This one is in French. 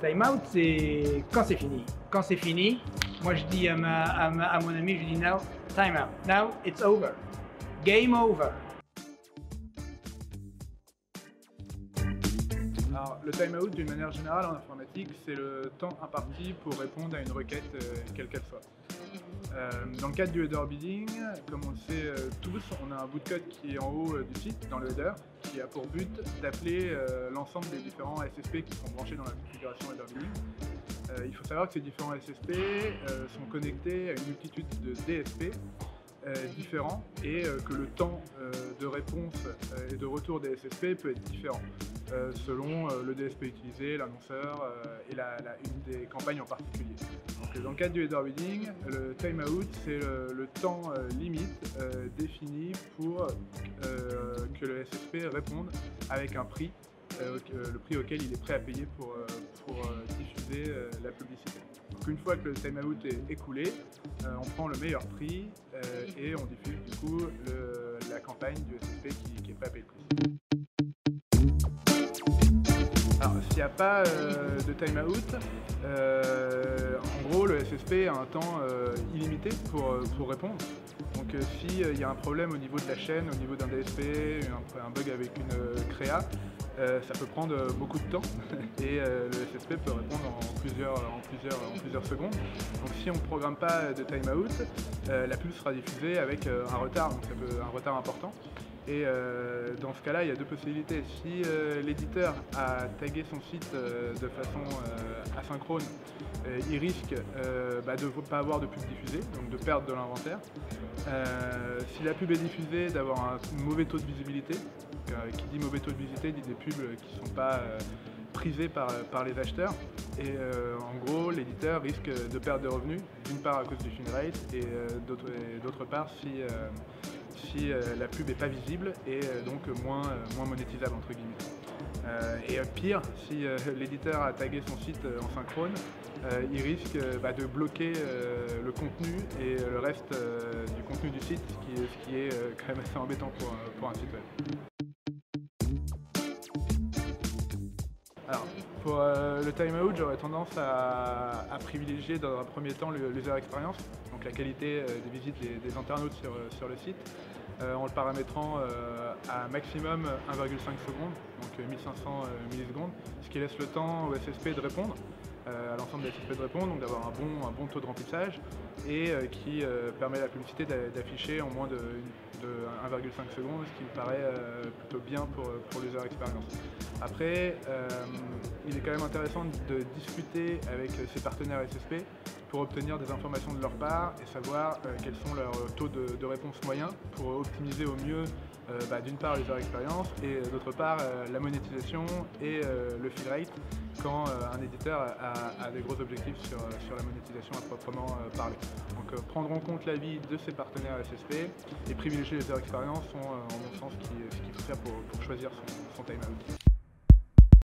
Time-out, c'est quand c'est fini. Quand c'est fini, moi je dis à mon ami, je dis now, time out. Now it's over. Game over. Alors, le time-out, d'une manière générale en informatique, c'est le temps imparti pour répondre à une requête, quelle qu'elle soit. Dans le cadre du header bidding, comme on le sait tous, on a un bout de code qui est en haut du site, dans le header, qui a pour but d'appeler l'ensemble des différents SSP qui sont branchés dans la configuration header bidding. Il faut savoir que ces différents SSP sont connectés à une multitude de DSP différents et que le temps de réponse et de retour des SSP peut être différent selon le DSP utilisé, l'annonceur et une des campagnes en particulier. Donc, dans le cadre du header bidding, le timeout c'est le temps limite défini pour que le SSP réponde avec un prix, le prix auquel il est prêt à payer pour diffuser la publicité. Donc une fois que le timeout est écoulé, on prend le meilleur prix et on diffuse du coup la campagne du SSP qui est prêt à payer le prix. Alors s'il n'y a pas de timeout, en gros le SSP a un temps illimité pour répondre. Donc s'il y a un problème au niveau de la chaîne, au niveau d'un DSP, un bug avec une créa, ça peut prendre beaucoup de temps et le SSP peut répondre en plusieurs secondes. Donc si on ne programme pas de timeout, la pub sera diffusée avec un retard, donc ça peut un retard important. Et dans ce cas-là, il y a deux possibilités. Si l'éditeur a tagué son site de façon asynchrone, il risque de ne pas avoir de pub diffusée, donc de perdre de l'inventaire. Si la pub est diffusée, d'avoir un mauvais taux de visibilité. Qui dit mauvais taux de visibilité dit des pubs qui ne sont pas prisées par les acheteurs. Et en gros, l'éditeur risque de perdre des revenus, d'une part à cause du fin rate et d'autre part si la pub n'est pas visible et donc moins monétisable entre guillemets. Et pire, si l'éditeur a tagué son site en synchrone, il risque de bloquer le contenu et le reste du contenu du site, ce qui est quand même assez embêtant pour un site web. Alors, pour le timeout, j'aurais tendance à privilégier dans un premier temps l'user experience, donc la qualité des visites des internautes sur le site, en le paramétrant à maximum 1,5 secondes, donc 1500 millisecondes, ce qui laisse le temps au SSP de répondre, à l'ensemble des SSP de répondre, donc d'avoir un bon taux de remplissage et qui permet à la publicité d'afficher en moins de 1,5 secondes, ce qui me paraît plutôt bien pour l'user experience. Après, il est quand même intéressant de discuter avec ses partenaires SSP pour obtenir des informations de leur part et savoir quels sont leurs taux de réponse moyens pour optimiser au mieux d'une part l'user experience et d'autre part la monétisation et le fill rate quand un éditeur a des gros objectifs sur la monétisation à proprement parler. Donc prendre en compte l'avis de ses partenaires SSP et privilégier l'user experience sont en mon sens ce qu'il faut faire pour choisir son timeout.